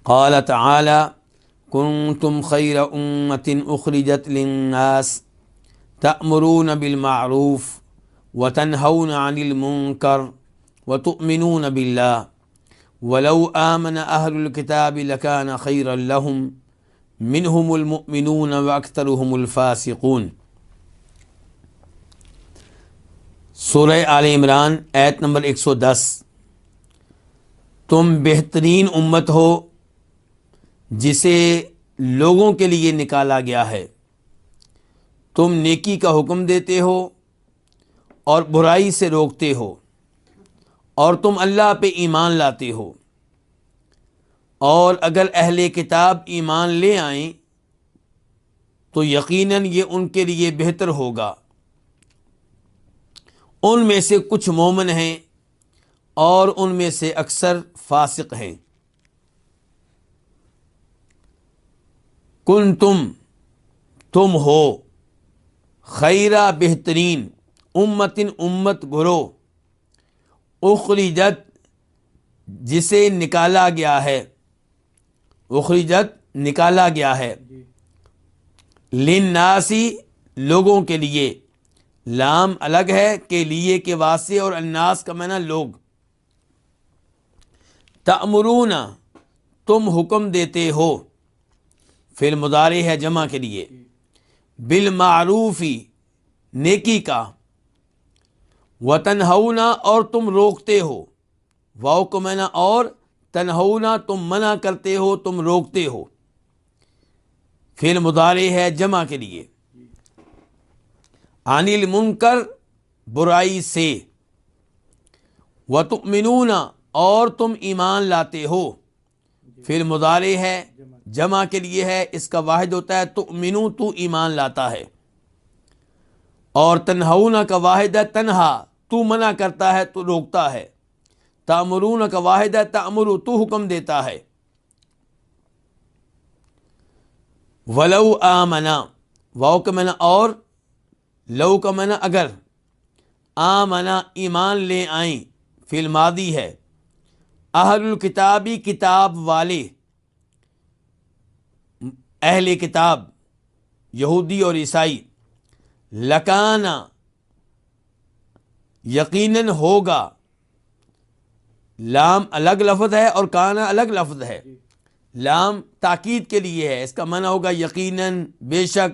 قال تعالی کنتم خیر امۃ اخرجت للناس تأمرون بالمعروف وتنہون عن المنکر وتؤمنون باللہ ولو آمن اہل الکتاب لکان خیرا لہم منہم المؤمنون واکثرہم الفاسقون۔ سورہ آل عمران آیت نمبر 110۔ تم بہترین امت ہو جسے لوگوں کے لیے نکالا گیا ہے، تم نیکی کا حکم دیتے ہو اور برائی سے روکتے ہو، اور تم اللہ پہ ایمان لاتے ہو، اور اگر اہل کتاب ایمان لے آئیں تو یقیناً یہ ان کے لیے بہتر ہوگا۔ ان میں سے کچھ مومن ہیں اور ان میں سے اکثر فاسق ہیں۔ تم ہو خیرہ بہترین امت گروہ اخرجت جسے نکالا گیا ہے، اخرجت نکالا گیا ہے، للناسی لوگوں کے لیے، لام الگ ہے کہ لیے کے واسطے اور الناس کا معنی لوگ۔ تأمرون تم حکم دیتے ہو، فعل مضارع ہے جمع کے لیے، بالمعروفی نیکی کا، وتنہون اور تم روکتے ہو، واو کو معنی اور، تنہون تم منع کرتے ہو، تم روکتے ہو، فعل مضارع ہے جمع کے لیے، عن المنکر برائی سے، وتؤمنون اور تم ایمان لاتے ہو، فعل مضارع ہے جمع کے لیے ہے، اس کا واحد ہوتا ہے تؤمنو، تو ایمان لاتا ہے، اور تنہون کا واحد ہے تنہا، تو منع کرتا ہے تو روکتا ہے، تأمرون کا واحد ہے تأمرو، تو حکم دیتا ہے۔ ولو آمنا واو کا معنی اور، لو کا معنی اگر، آمنا ایمان لے آئیں، فعل ماضی ہے، اہل الکتابی کتاب والے، اہل کتاب یہودی اور عیسائی، لکانا یقیناً ہوگا، لام الگ لفظ ہے اور کانا الگ لفظ ہے، لام تاکید کے لیے ہے، اس کا معنی ہوگا یقیناً، بے شک،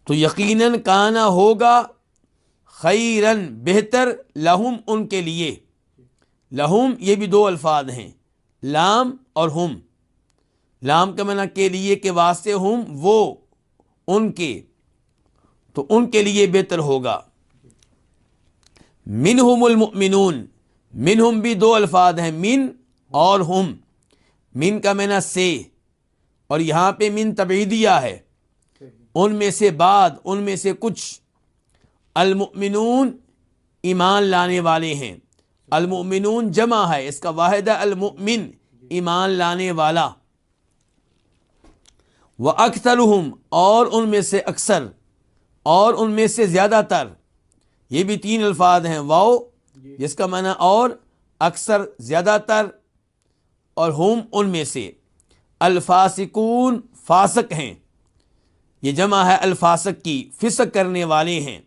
تو یقیناً کانا ہوگا، خیرن بہتر، لہم ان کے لیے، لہم یہ بھی دو الفاظ ہیں، لام اور ہم، لام کا معنی کے لیے کے واسطے، ہم وہ ان کے، تو ان کے لیے بہتر ہوگا۔ منہم المؤمنون، منہم بھی دو الفاظ ہیں، من اور ہم، من کا معنی سے، اور یہاں پہ من تبعیدیہ ہے، ان میں سے بعد، ان میں سے کچھ، المؤمنون ایمان لانے والے ہیں، المؤمنون جمع ہے، اس کا واحد ہے المؤمن ایمان لانے والا، وَأَكْثَرُهُمْ اور ان میں سے اکثر، اور ان میں سے زیادہ تر، یہ بھی تین الفاظ ہیں، واو جس کا معنی اور، اکثر زیادہ تر، اور ہم ان میں سے، الفاسقون فاسق ہیں، یہ جمع ہے الفاسق کی، فسق کرنے والے ہیں،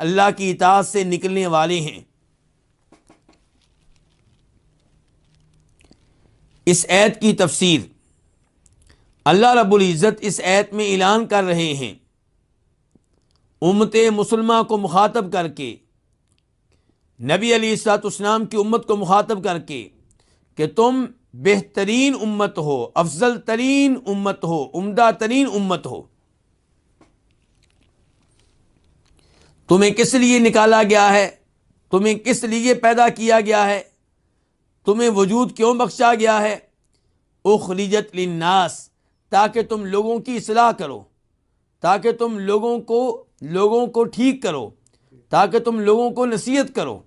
اللہ کی اطاعت سے نکلنے والے ہیں۔ اس آیت کی تفسیر، اللہ رب العزت اس آیت میں اعلان کر رہے ہیں امت مسلمہ کو مخاطب کر کے، نبی علیہ الصلوۃ والسلام کی امت کو مخاطب کر کے، کہ تم بہترین امت ہو، افضل ترین امت ہو، عمدہ ترین امت ہو۔ تمہیں کس لیے نکالا گیا ہے؟ تمہیں کس لیے پیدا کیا گیا ہے؟ تمہیں وجود کیوں بخشا گیا ہے؟ اخرجت للناس، تاکہ تم لوگوں کی اصلاح کرو، تاکہ تم لوگوں کو ٹھیک کرو، تاکہ تم لوگوں کو نصیحت کرو۔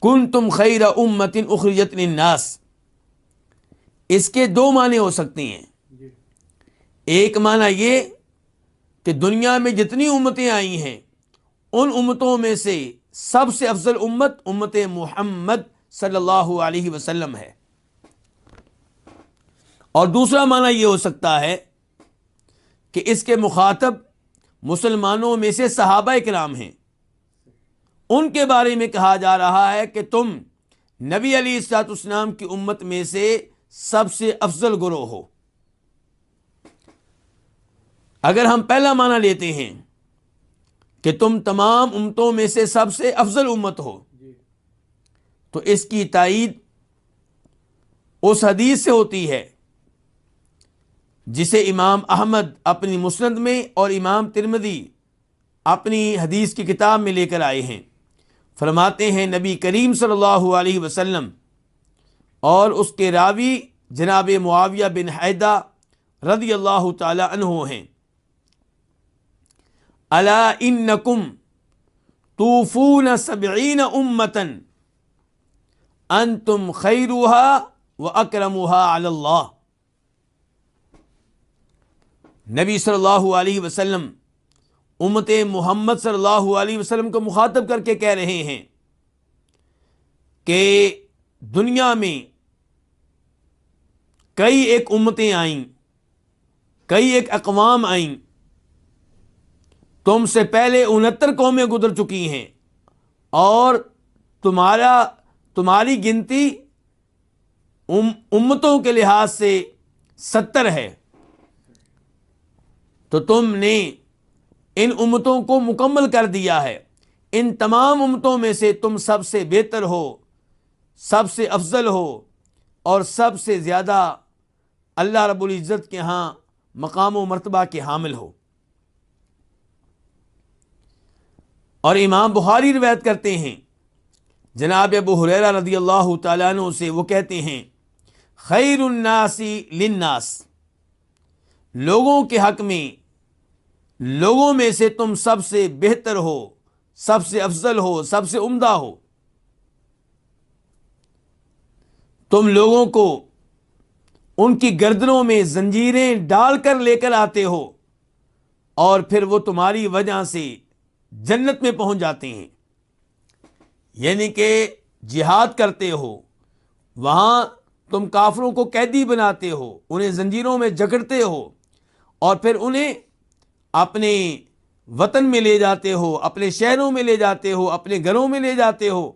کنتم خیر امۃ اخرجت للناس، اس کے دو معنی ہو سکتے ہیں۔ ایک معنی یہ کہ دنیا میں جتنی امتیں آئی ہیں ان امتوں میں سے سب سے افضل امت امت محمد صلی اللہ علیہ وسلم ہے۔ اور دوسرا معنی یہ ہو سکتا ہے کہ اس کے مخاطب مسلمانوں میں سے صحابہ کرام ہیں، ان کے بارے میں کہا جا رہا ہے کہ تم نبی علیہ الصلوۃ والسلام کی امت میں سے سب سے افضل گروہ ہو۔ اگر ہم پہلا معنی لیتے ہیں کہ تم تمام امتوں میں سے سب سے افضل امت ہو، تو اس کی تائید اس حدیث سے ہوتی ہے جسے امام احمد اپنی مسند میں اور امام ترمذی اپنی حدیث کی کتاب میں لے کر آئے ہیں۔ فرماتے ہیں نبی کریم صلی اللہ علیہ وسلم اور اس کے راوی جناب معاویہ بن حیدہ رضی اللہ تعالی عنہ ہیں، الا انکم توفون 70 امتا انتم خیرها واکرمها علی اللہ۔ نبی صلی اللہ علیہ وسلم امت محمد صلی اللہ علیہ وسلم کو مخاطب کر کے کہہ رہے ہیں کہ دنیا میں کئی ایک امتیں آئیں، کئی ایک اقوام آئیں، تم سے پہلے 69 قومیں گزر چکی ہیں، اور تمہاری گنتی امتوں کے لحاظ سے 70 ہے، تو تم نے ان امتوں کو مکمل کر دیا ہے۔ ان تمام امتوں میں سے تم سب سے بہتر ہو، سب سے افضل ہو، اور سب سے زیادہ اللہ رب العزت کے ہاں مقام و مرتبہ کے حامل ہو۔ اور امام بخاری روایت کرتے ہیں جناب ابو ہریرہ رضی اللہ تعالیٰ عنہ سے، وہ کہتے ہیں خیر الناس للناس، لوگوں کے حق میں، لوگوں میں سے تم سب سے بہتر ہو، سب سے افضل ہو، سب سے عمدہ ہو۔ تم لوگوں کو ان کی گردنوں میں زنجیریں ڈال کر لے کر آتے ہو، اور پھر وہ تمہاری وجہ سے جنت میں پہنچ جاتے ہیں۔ یعنی کہ جہاد کرتے ہو، وہاں تم کافروں کو قیدی بناتے ہو، انہیں زنجیروں میں جکڑتے ہو، اور پھر انہیں اپنے وطن میں لے جاتے ہو، اپنے شہروں میں لے جاتے ہو، اپنے گھروں میں لے جاتے ہو،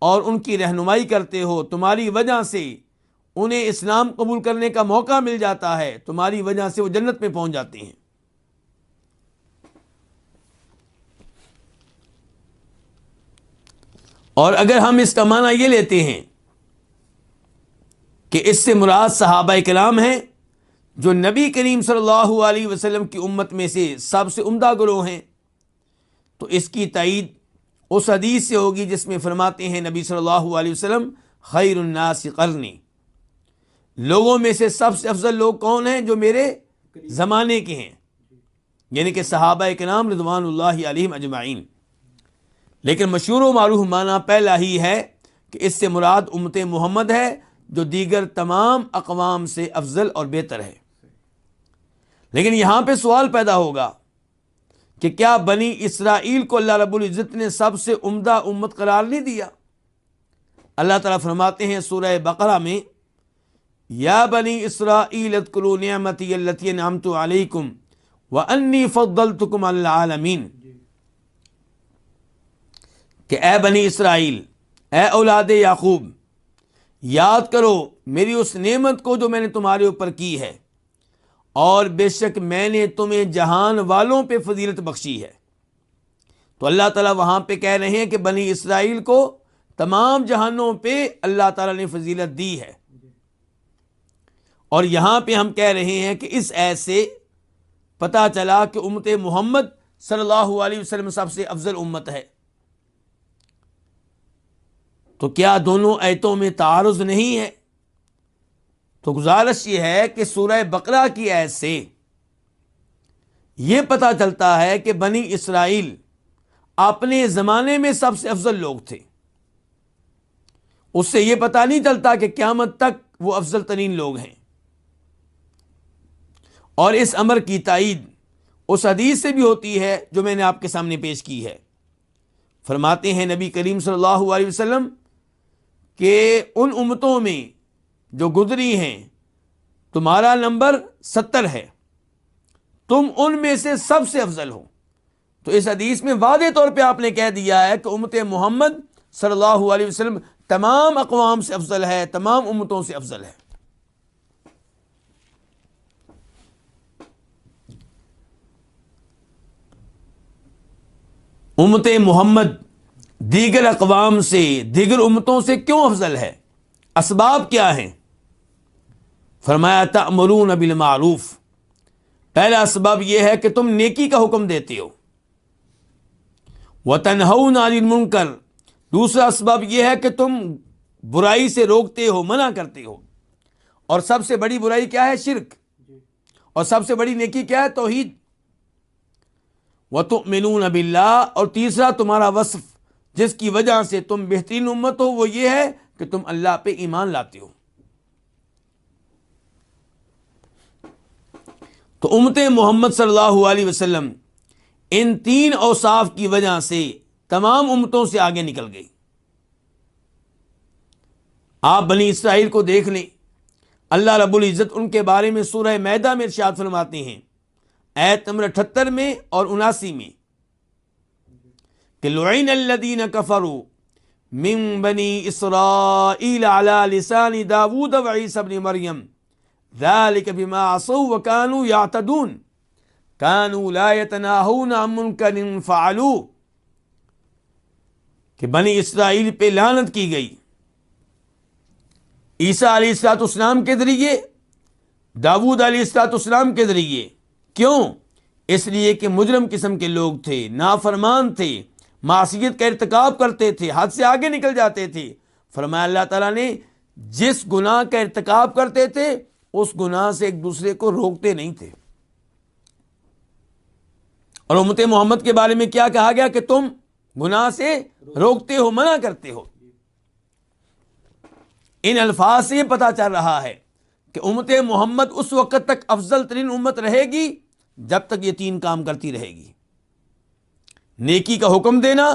اور ان کی رہنمائی کرتے ہو۔ تمہاری وجہ سے انہیں اسلام قبول کرنے کا موقع مل جاتا ہے، تمہاری وجہ سے وہ جنت میں پہنچ جاتے ہیں۔ اور اگر ہم اس کا معنی یہ لیتے ہیں کہ اس سے مراد صحابہ کرام ہیں جو نبی کریم صلی اللہ علیہ وسلم کی امت میں سے سب سے عمدہ گروہ ہیں، تو اس کی تائید اس حدیث سے ہوگی جس میں فرماتے ہیں نبی صلی اللہ علیہ وسلم خیر الناس قرنی، لوگوں میں سے سب سے افضل لوگ کون ہیں؟ جو میرے زمانے کے ہیں، یعنی کہ صحابہ کرام رضوان اللہ علیہم اجمعین۔ لیکن مشہور و معروف معنی پہلا ہی ہے کہ اس سے مراد امت محمد ہے جو دیگر تمام اقوام سے افضل اور بہتر ہے۔ لیکن یہاں پہ سوال پیدا ہوگا کہ کیا بنی اسرائیل کو اللہ رب العزت نے سب سے عمدہ امت قرار نہیں دیا؟ اللہ تعالیٰ فرماتے ہیں سورہ بقرہ میں، یا بنی اسرائیل اذکروا نعمتی التی انعمت علیکم وانی فضلتکم علی العالمین، کہ اے بنی اسرائیل، اے اولاد یعقوب، یاد کرو میری اس نعمت کو جو میں نے تمہارے اوپر کی ہے، اور بے شک میں نے تمہیں جہان والوں پہ فضیلت بخشی ہے۔ تو اللہ تعالیٰ وہاں پہ کہہ رہے ہیں کہ بنی اسرائیل کو تمام جہانوں پہ اللہ تعالیٰ نے فضیلت دی ہے، اور یہاں پہ ہم کہہ رہے ہیں کہ اس ایت سے پتہ چلا کہ امت محمد صلی اللہ علیہ وسلم سب سے افضل امت ہے۔ تو کیا دونوں آیتوں میں تعارض نہیں ہے؟ تو گزارش یہ ہے کہ سورہ بقرہ کی آیت سے یہ پتہ چلتا ہے کہ بنی اسرائیل اپنے زمانے میں سب سے افضل لوگ تھے۔ اس سے یہ پتہ نہیں چلتا کہ قیامت تک وہ افضل ترین لوگ ہیں۔ اور اس امر کی تائید اس حدیث سے بھی ہوتی ہے جو میں نے آپ کے سامنے پیش کی ہے۔ فرماتے ہیں نبی کریم صلی اللہ علیہ وسلم کہ ان امتوں میں جو گزری ہیں تمہارا نمبر 70 ہے، تم ان میں سے سب سے افضل ہو۔ تو اس حدیث میں واضح طور پہ آپ نے کہہ دیا ہے کہ امت محمد صلی اللہ علیہ وسلم تمام اقوام سے افضل ہے، تمام امتوں سے افضل ہے۔ امت محمد دیگر اقوام سے، دیگر امتوں سے کیوں افضل ہے؟ اسباب کیا ہیں؟ فرمایا تأمرون بالمعروف، پہلا اسباب یہ ہے کہ تم نیکی کا حکم دیتے ہو، وتنہون عن المنکر، دوسرا اسباب یہ ہے کہ تم برائی سے روکتے ہو، منع کرتے ہو، اور سب سے بڑی برائی کیا ہے؟ شرک، اور سب سے بڑی نیکی کیا ہے؟ توحید۔ وتؤمنون باللہ، اور تیسرا تمہارا وصف جس کی وجہ سے تم بہترین امت ہو وہ یہ ہے کہ تم اللہ پہ ایمان لاتے ہو۔ تو امت محمد صلی اللہ علیہ وسلم ان تین اوصاف کی وجہ سے تمام امتوں سے آگے نکل گئی۔ آپ بنی اسرائیل کو دیکھ لیں، اللہ رب العزت ان کے بارے میں سورہ مائدہ میں ارشاد فرماتے ہیں، آیت نمبر 78 میں اور 79 میں، کہ لعن الذین کفروا من بنی اسرائیل علی لسان داود وعیسی ابن مریم ذلک بما عصوا وکانوا یعتدون کانوا لا یتناہون عن منکر فعلوہ، کہ بنی اسرائیل پہ لعنت کی گئی عیسیٰ علیہ السلام کے ذریعے، داود علیہ السلام کے ذریعے۔ کیوں؟ اس لیے کہ مجرم قسم کے لوگ تھے، نافرمان تھے، معصیت کا ارتکاب کرتے تھے، حد سے آگے نکل جاتے تھے۔ فرمایا اللہ تعالیٰ نے جس گناہ کا ارتکاب کرتے تھے اس گناہ سے ایک دوسرے کو روکتے نہیں تھے۔ اور امت محمد کے بارے میں کیا کہا گیا؟ کہ تم گناہ سے روکتے ہو، منع کرتے ہو۔ ان الفاظ سے یہ پتہ چل رہا ہے کہ امت محمد اس وقت تک افضل ترین امت رہے گی جب تک یہ تین کام کرتی رہے گی: نیکی کا حکم دینا،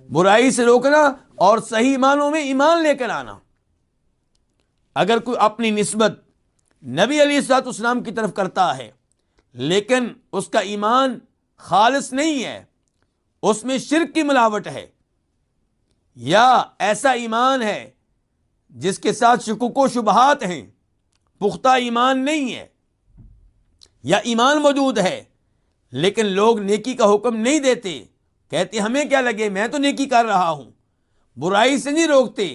برائی سے روکنا، اور صحیح معنوں میں ایمان لے کر آنا۔ اگر کوئی اپنی نسبت نبی علیہ الصلوۃ والسلام کی طرف کرتا ہے لیکن اس کا ایمان خالص نہیں ہے، اس میں شرک کی ملاوٹ ہے، یا ایسا ایمان ہے جس کے ساتھ شکوک و شبہات ہیں، پختہ ایمان نہیں ہے، یا ایمان موجود ہے لیکن لوگ نیکی کا حکم نہیں دیتے، کہتے ہمیں کیا لگے، میں تو نیکی کر رہا ہوں، برائی سے نہیں روکتے،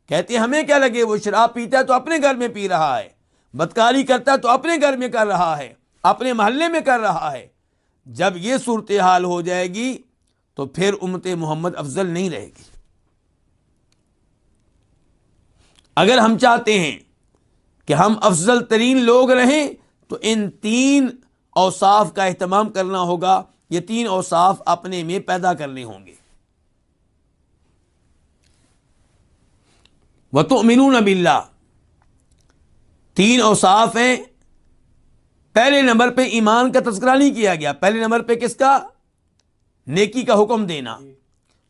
کہتے ہمیں کیا لگے، وہ شراب پیتا ہے تو اپنے گھر میں پی رہا ہے، بدکاری کرتا ہے تو اپنے گھر میں کر رہا ہے، اپنے محلے میں کر رہا ہے۔ جب یہ صورتحال ہو جائے گی تو پھر امت محمد افضل نہیں رہے گی۔ اگر ہم چاہتے ہیں کہ ہم افضل ترین لوگ رہیں تو ان تین اوصاف کا اہتمام کرنا ہوگا، یہ تین اوصاف اپنے میں پیدا کرنے ہوں گے۔ وَتُؤْمِنُونَ بِاللَّهِ، تین اوصاف ہیں۔ پہلے نمبر پہ ایمان کا تذکرہ نہیں کیا گیا، پہلے نمبر پہ کس کا؟ نیکی کا حکم دینا،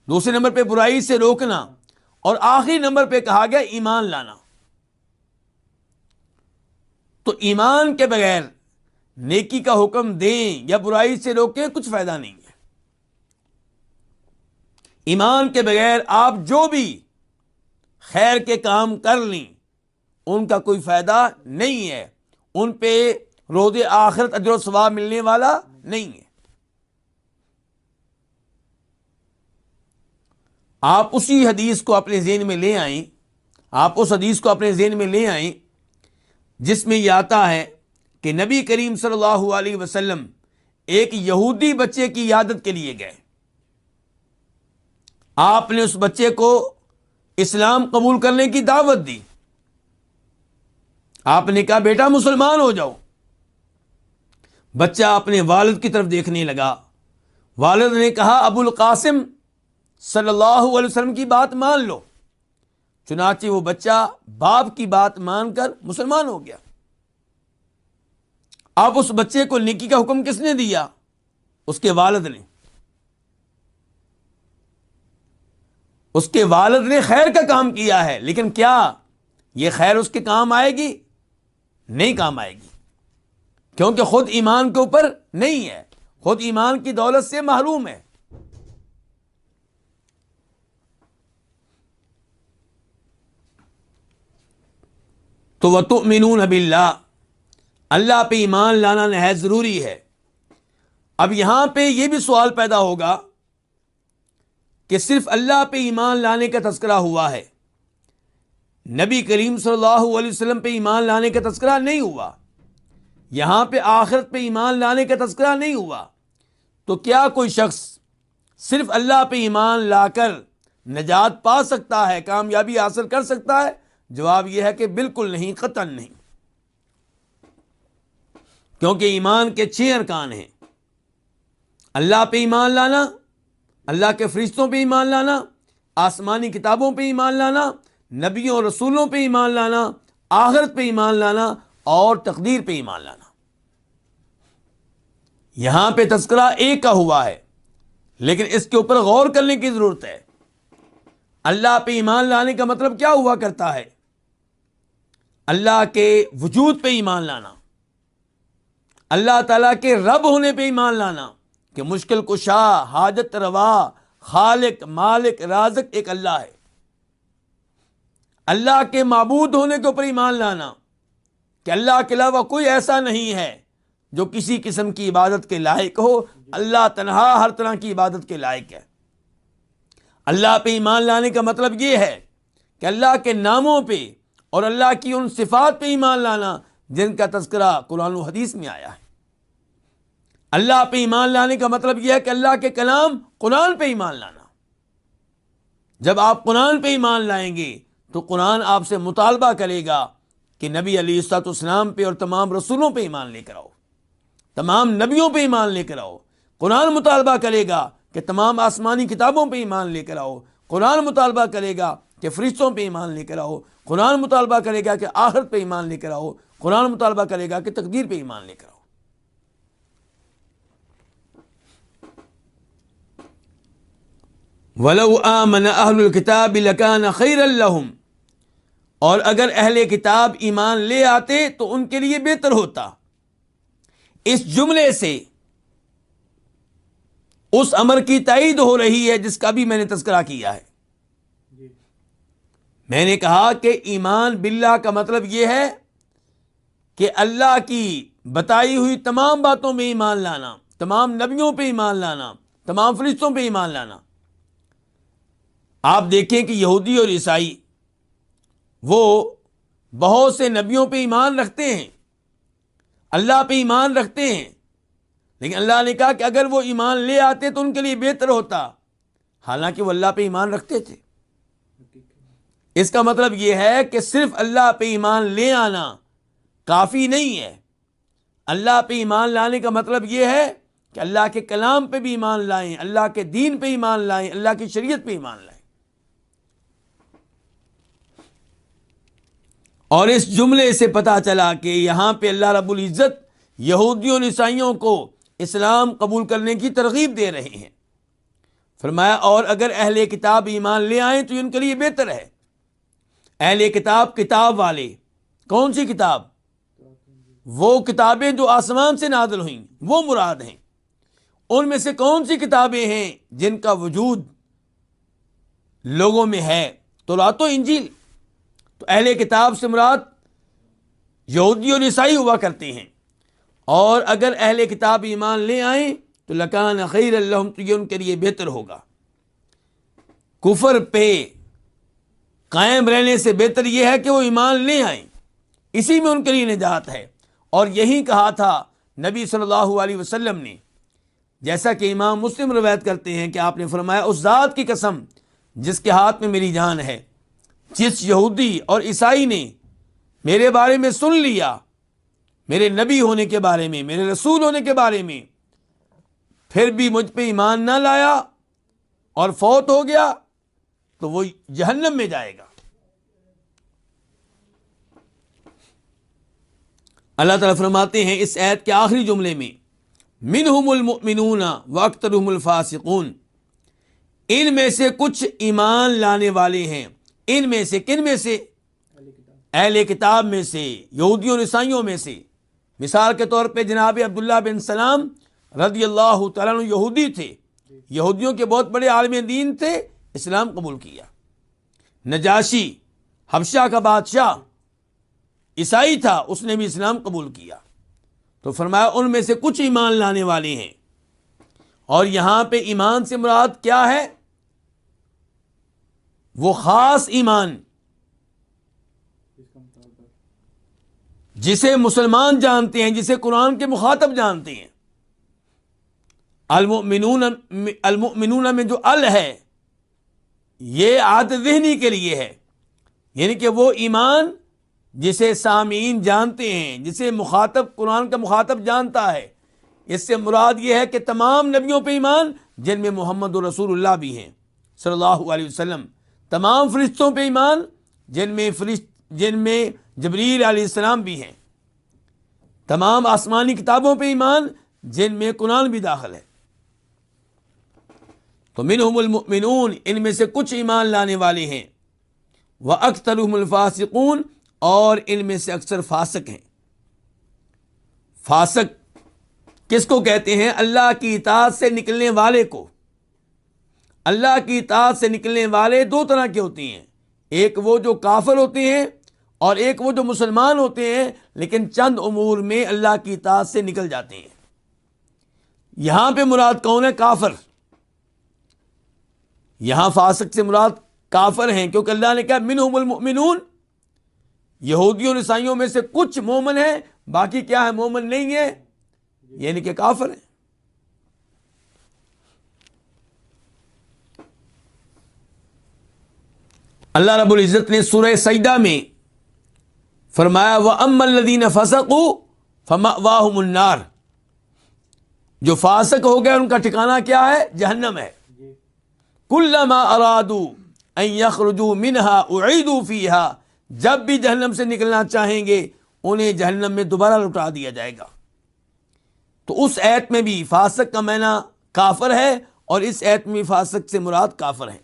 دوسرے نمبر پہ برائی سے روکنا، اور آخری نمبر پہ کہا گیا ایمان لانا۔ تو ایمان کے بغیر نیکی کا حکم دیں یا برائی سے روکیں کچھ فائدہ نہیں ہے۔ ایمان کے بغیر آپ جو بھی خیر کے کام کر لیں ان کا کوئی فائدہ نہیں ہے، ان پہ روز آخرت اجر و ثواب ملنے والا نہیں ہے۔ آپ اسی حدیث کو اپنے ذہن میں لے آئیں، آپ اس حدیث کو اپنے ذہن میں لے آئیں جس میں یہ آتا ہے کہ نبی کریم صلی اللہ علیہ وسلم ایک یہودی بچے کی عیادت کے لیے گئے۔ آپ نے اس بچے کو اسلام قبول کرنے کی دعوت دی، آپ نے کہا بیٹا مسلمان ہو جاؤ۔ بچہ اپنے والد کی طرف دیکھنے لگا، والد نے کہا ابو القاسم صلی اللہ علیہ وسلم کی بات مان لو، چنانچہ وہ بچہ باپ کی بات مان کر مسلمان ہو گیا۔ اب اس بچے کو نیکی کا حکم کس نے دیا؟ اس کے والد نے۔ اس کے والد نے خیر کا کام کیا ہے، لیکن کیا یہ خیر اس کے کام آئے گی؟ نہیں کام آئے گی، کیونکہ خود ایمان کے اوپر نہیں ہے، خود ایمان کی دولت سے محروم ہے۔ تو وَتُؤْمِنُونَ بِاللَّهِ، اللہ پہ ایمان لانا نہایت ضروری ہے۔ اب یہاں پہ یہ بھی سوال پیدا ہوگا کہ صرف اللہ پہ ایمان لانے کا تذکرہ ہوا ہے، نبی کریم صلی اللہ علیہ وسلم پہ ایمان لانے کا تذکرہ نہیں ہوا، یہاں پہ آخرت پہ ایمان لانے کا تذکرہ نہیں ہوا، تو کیا کوئی شخص صرف اللہ پہ ایمان لا کر نجات پا سکتا ہے، کامیابی حاصل کر سکتا ہے؟ جواب یہ ہے کہ بالکل نہیں، قطعاً نہیں، کیونکہ ایمان کے 6 ارکان ہیں: اللہ پہ ایمان لانا، اللہ کے فرشتوں پہ ایمان لانا، آسمانی کتابوں پہ ایمان لانا، نبیوں اور رسولوں پہ ایمان لانا، آخرت پہ ایمان لانا اور تقدیر پہ ایمان لانا۔ یہاں پہ تذکرہ ایک کا ہوا ہے، لیکن اس کے اوپر غور کرنے کی ضرورت ہے۔ اللہ پہ ایمان لانے کا مطلب کیا ہوا کرتا ہے؟ اللہ کے وجود پہ ایمان لانا، اللہ تعالیٰ کے رب ہونے پہ ایمان لانا کہ مشکل کشا، حاجت روا، خالق، مالک، رازق ایک اللہ ہے۔ اللہ کے معبود ہونے کے اوپر ایمان لانا کہ اللہ کے علاوہ کوئی ایسا نہیں ہے جو کسی قسم کی عبادت کے لائق ہو، اللہ تنہا ہر طرح کی عبادت کے لائق ہے۔ اللہ پہ ایمان لانے کا مطلب یہ ہے کہ اللہ کے ناموں پہ اور اللہ کی ان صفات پہ ایمان لانا جن کا تذکرہ قرآن و حدیث میں آیا ہے۔ اللہ پہ ایمان لانے کا مطلب یہ ہے کہ اللہ کے کلام قرآن پہ ایمان لانا۔ جب آپ قرآن پہ ایمان لائیں گے تو قرآن آپ سے مطالبہ کرے گا کہ نبی علیہ الصلوۃ والسلام پہ اور تمام رسولوں پہ ایمان لے کر آؤ، تمام نبیوں پہ ایمان لے کر آؤ۔ قرآن مطالبہ کرے گا کہ تمام آسمانی کتابوں پہ ایمان لے کر آؤ، قرآن مطالبہ کرے گا کہ فرشتوں پہ ایمان لے کر آؤ، قرآن مطالبہ کرے گا کہ آخرت پہ ایمان لے کر آؤ، قرآن مطالبہ کرے گا کہ تقدیر پہ ایمان لے کر آؤ۔ وَلَوْ آمَنَ أَهْلُ الْكِتَابِ لَكَانَ خَيْرًا لَهُمْ، اور اگر اہل کتاب ایمان لے آتے تو ان کے لیے بہتر ہوتا۔ اس جملے سے اس امر کی تائید ہو رہی ہے جس کا بھی میں نے تذکرہ کیا ہے۔ میں نے کہا کہ ایمان باللہ کا مطلب یہ ہے کہ اللہ کی بتائی ہوئی تمام باتوں میں ایمان لانا، تمام نبیوں پہ ایمان لانا، تمام فرشتوں پہ ایمان لانا۔ آپ دیکھیں کہ یہودی اور عیسائی وہ بہت سے نبیوں پہ ایمان رکھتے ہیں، اللہ پہ ایمان رکھتے ہیں، لیکن اللہ نے کہا کہ اگر وہ ایمان لے آتے تو ان کے لیے بہتر ہوتا، حالانکہ وہ اللہ پہ ایمان رکھتے تھے۔ اس کا مطلب یہ ہے کہ صرف اللہ پہ ایمان لے آنا کافی نہیں ہے۔ اللہ پہ ایمان لانے کا مطلب یہ ہے کہ اللہ کے کلام پہ بھی ایمان لائیں، اللہ کے دین پہ ایمان لائیں، اللہ کی شریعت پہ ایمان لائیں۔ اور اس جملے سے پتہ چلا کہ یہاں پہ اللہ رب العزت یہودیوں اور عیسائیوں کو اسلام قبول کرنے کی ترغیب دے رہے ہیں۔ فرمایا اور اگر اہل کتاب ایمان لے آئیں تو ان کے لیے بہتر ہے۔ اہل کتاب، کتاب والے، کون سی کتاب؟ وہ کتابیں جو آسمان سے نازل ہوئیں وہ مراد ہیں۔ ان میں سے کون سی کتابیں ہیں جن کا وجود لوگوں میں ہے؟ تورات و انجیل۔ تو اہل کتاب سے مراد یہودی اور عیسائی ہوا کرتے ہیں۔ اور اگر اہل کتاب ایمان لے آئیں تو لکان خیر لہم، تو یہ ان کے لیے بہتر ہوگا۔ کفر پہ قائم رہنے سے بہتر یہ ہے کہ وہ ایمان لے آئیں، اسی میں ان کے لیے نجات ہے۔ اور یہی کہا تھا نبی صلی اللہ علیہ وسلم نے، جیسا کہ امام مسلم روایت کرتے ہیں کہ آپ نے فرمایا اس ذات کی قسم جس کے ہاتھ میں میری جان ہے، جس یہودی اور عیسائی نے میرے بارے میں سن لیا، میرے نبی ہونے کے بارے میں، میرے رسول ہونے کے بارے میں، پھر بھی مجھ پہ ایمان نہ لایا اور فوت ہو گیا تو وہ جہنم میں جائے گا۔ اللہ تعالیٰ فرماتے ہیں اس آیت کے آخری جملے میں، منہم المؤمنون واکثرہم الفاسقون، ان میں سے کچھ ایمان لانے والے ہیں. ان میں سے کن میں سے؟ اہل کتاب میں سے، یہودیوں اور عیسائیوں میں سے. مثال کے طور پہ جناب عبداللہ بن سلام رضی اللہ تعالیٰ عنہ یہودی تھے، یہودیوں کے بہت بڑے عالم دین تھے، اسلام قبول کیا. نجاشی حبشہ کا بادشاہ عیسائی تھا، اس نے بھی اسلام قبول کیا. تو فرمایا ان میں سے کچھ ایمان لانے والے ہیں. اور یہاں پہ ایمان سے مراد کیا ہے؟ وہ خاص ایمان جسے مسلمان جانتے ہیں، جسے قرآن کے مخاطب جانتے ہیں. المؤمنون میں جو ال ہے یہ عادت ذہنی کے لیے ہے، یعنی کہ وہ ایمان جسے سامعین جانتے ہیں، جسے مخاطب قرآن کا مخاطب جانتا ہے. اس سے مراد یہ ہے کہ تمام نبیوں پہ ایمان جن میں محمد رسول اللہ بھی ہیں صلی اللہ علیہ وسلم، تمام فرشتوں پہ ایمان جن میں جبریل علیہ السلام بھی ہیں، تمام آسمانی کتابوں پہ ایمان جن میں قرآن بھی داخل ہے. تو منہم المؤمنون، ان میں سے کچھ ایمان لانے والے ہیں. وَأَكْثَرُهُمُ الْفَاسِقُونَ، اور ان میں سے اکثر فاسق ہیں. فاسق کس کو کہتے ہیں؟ اللہ کی اطاعت سے نکلنے والے کو. اللہ کی اطاعت سے نکلنے والے دو طرح کے ہوتے ہیں، ایک وہ جو کافر ہوتے ہیں اور ایک وہ جو مسلمان ہوتے ہیں لیکن چند امور میں اللہ کی اطاعت سے نکل جاتے ہیں. یہاں پہ مراد کون ہے؟ کافر. یہاں فاسق سے مراد کافر ہیں، کیونکہ اللہ نے کہا منہم المؤمنون، یہودیوں اور عیسائیوں میں سے کچھ مومن ہیں، باقی کیا ہے؟ مومن نہیں ہے، یعنی کہ کافر ہیں. اللہ رب العزت نے سورہ سجدہ میں فرمایا وَأَمَّا الَّذِينَ فَسَقُوا فَمَأْوَاهُمُ النَّارُ، جو فاسق ہو گئے ان کا ٹھکانہ کیا ہے؟ جہنم ہے. کلما ارادوا ان یخرجوا منها اعیدوا فیہا، جب بھی جہنم سے نکلنا چاہیں گے انہیں جہنم میں دوبارہ لٹا دیا جائے گا. تو اس ایت میں بھی فاسق کا معنی کافر ہے اور اس ایت میں فاسق سے مراد کافر ہے.